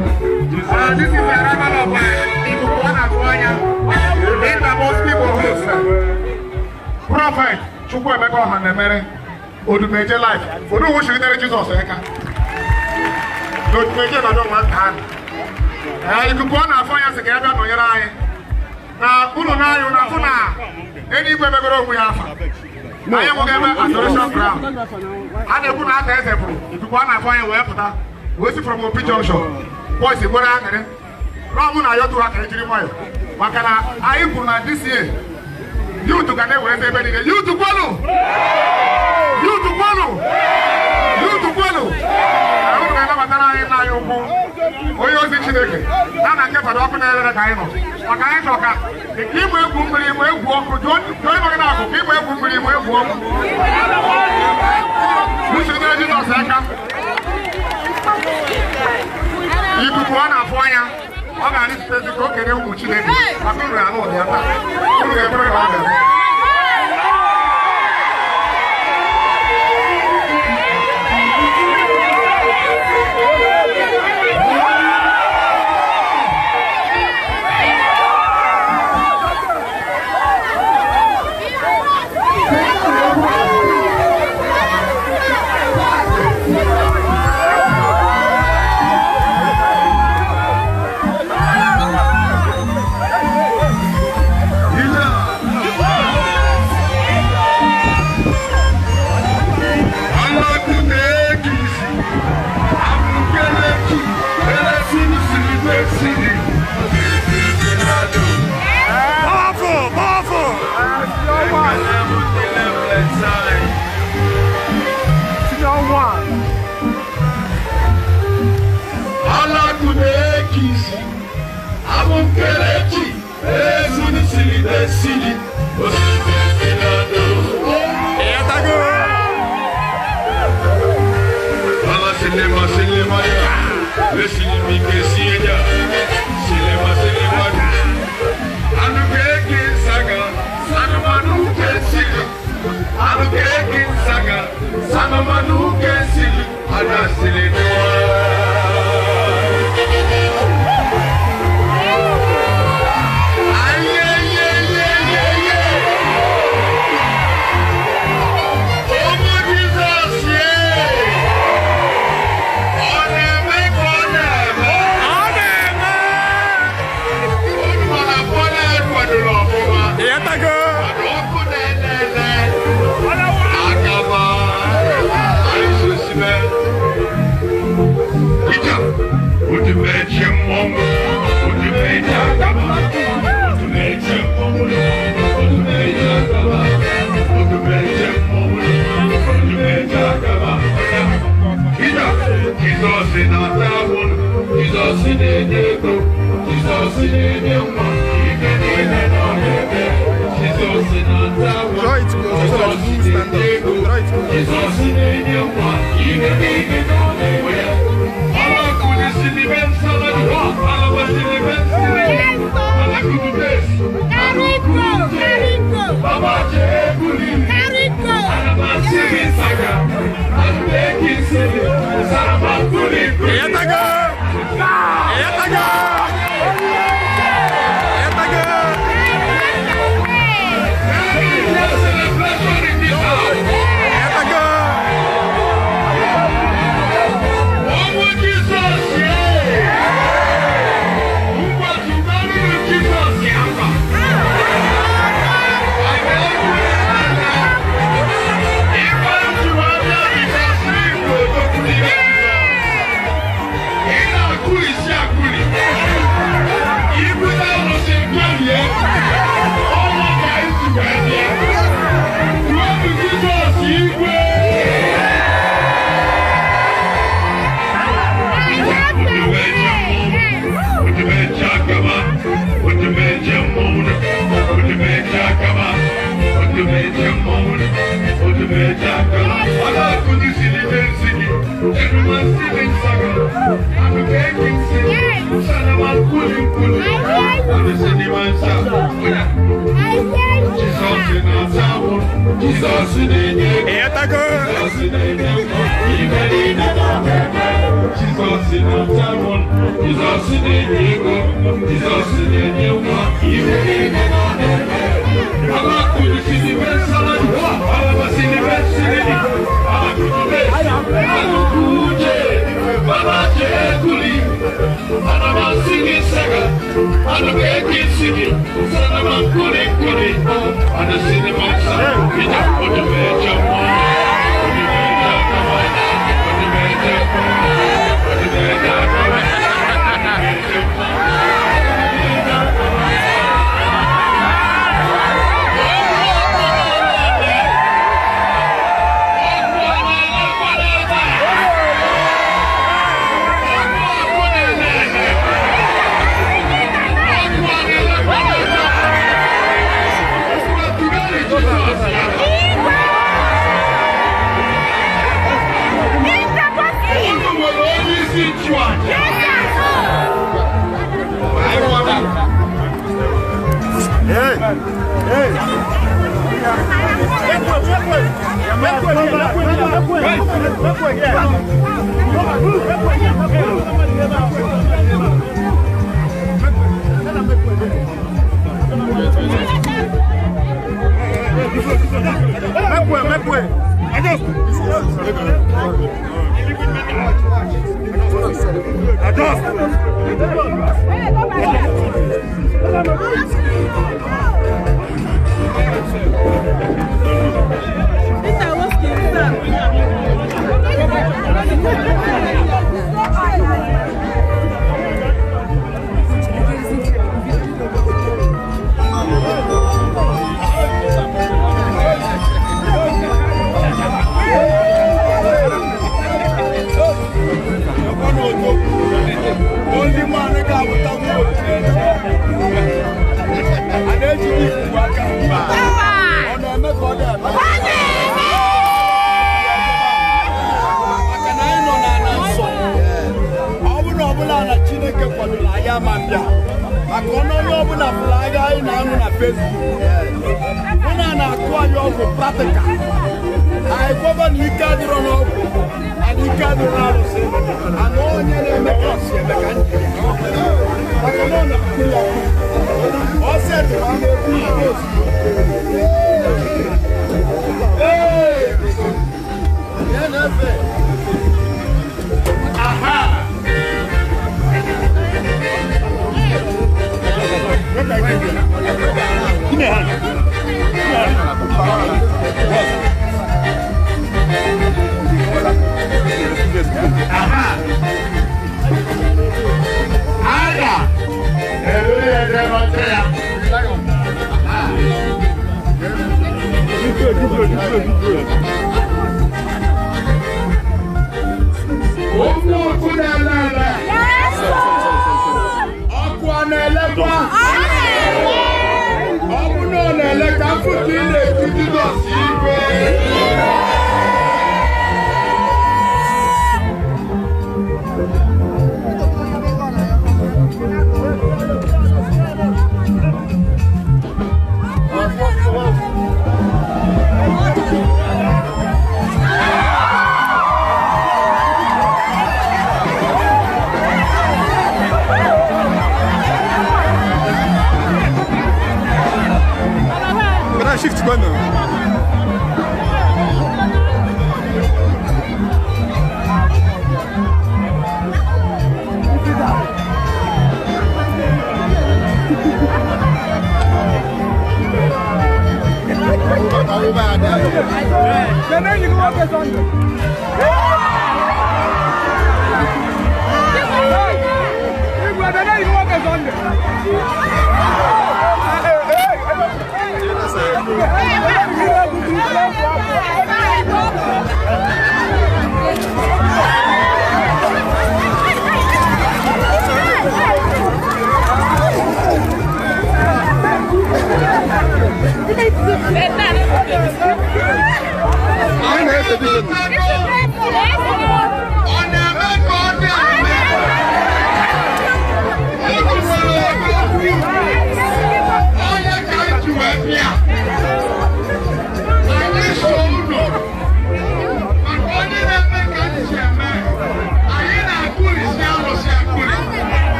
This is a arrival of Ibukuana Tuanya in the most people host. Prophet Chukwemeko Hanemere Odumeje life. Odu who should Jesus Eka. Odumeje no one hand. Ibukuana Tuanya Sekega no Yarai. Na uno na yo na funa. Any bebero we have. I am going to adoration ground. And the Puna has a proof. If you want to find a weapon, what's from a picture show? What's the one angry? Ramon, I ought to have a dream. Makana, I put this year. You to get away, you to follow. You to follow. You to follow. I don't know what I am. Oh, you're the chicken. And I kept an open air at a time. The game will walk, join Maganaco, game will walk. You should get it on second. You could go on a fire. I'm going to say the cook and which they I'm going to run on the other.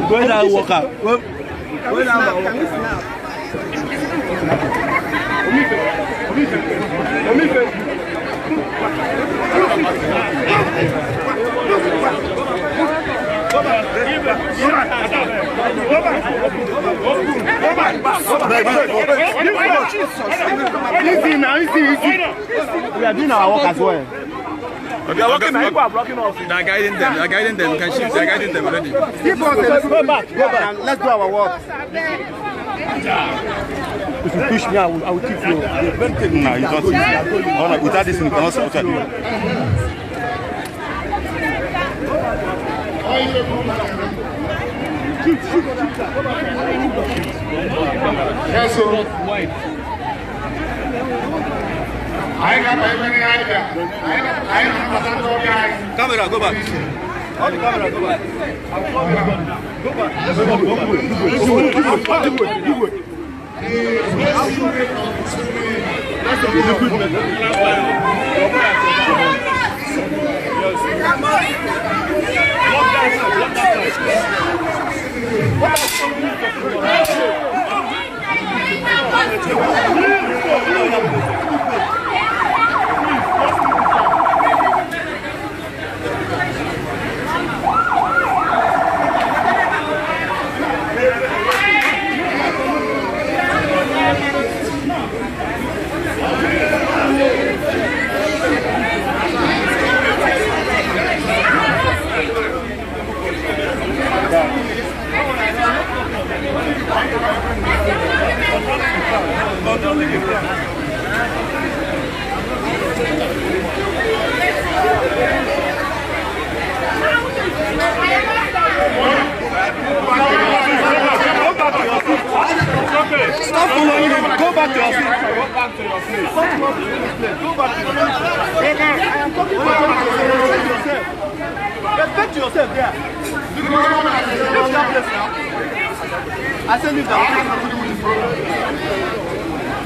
Where that walk out? Where that walk we are doing our work as well. Okay, people are blocking us. They are guiding them. They are guiding them. You can shift. They are guiding them already. Keep on, go back, and let's do our work. If you push me, I will keep you. No, you can't. Without this, you cannot support you. Yes, sir. I got many ideas. I have guys. Camera, go back. On the camera, go back. Stop following him. Go back to your seat. Go back to your place. Go back to your place. I am talking about yourself. Respect yourself there. Leave that place now. I said leave that place.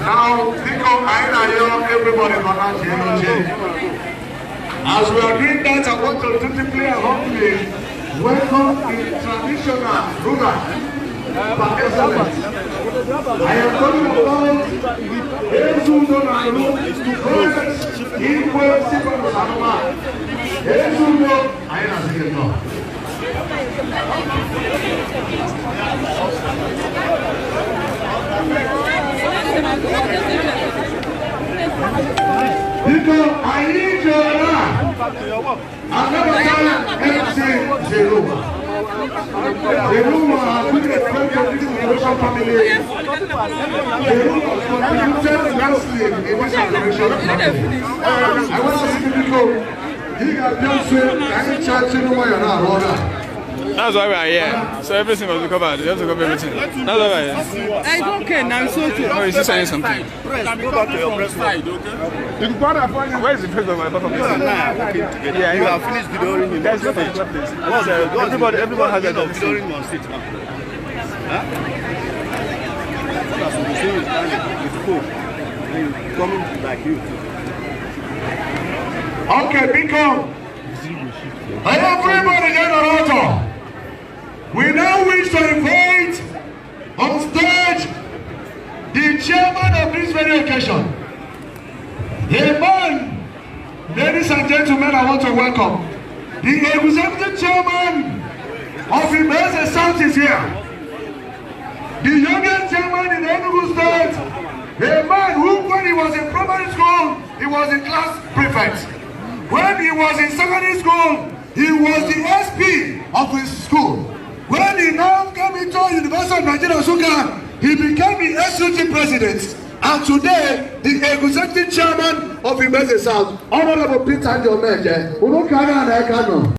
Now, because I know everybody is not changing. As we are doing that, I want to dutifully and humbly welcome the traditional ruler. I am talking about Ezudo Nalu, Igwe Sikon Sanoma. Ezudo, I am saying no. Because I need your life. I've never done MC Zeruba. Zeruba has been a friend of this generation family. Zeruba contributed immensely in this generation family. I want to see people, he got built with any church in the way and our order. That's why we are here. So everything must be covered. You have to cover everything. That's why we are here. It's okay, now it's okay. Oh, is he saying something? Go back to your press side, okay? Where is the press of my performance? Yeah, you have finished videoing him. Guys, go for the club, please. Everybody has a job. Videoing him on stage now. Huh? That's what you say with food. And coming like you. Okay, Biko. And everybody get an order. We now wish to invite on stage the chairman of this very occasion. A man, ladies and gentlemen, I want to welcome the executive chairman of Ibeze South is here. The youngest chairman in Enugu State, a man who, when he was in primary school, he was a class prefect. When he was in secondary school, he was the SP of his school. When he now came into University of Nigeria, Nsukka, he became the SUT president. And today, the executive chairman of Ibeze South, Honorable Peter Jomeje,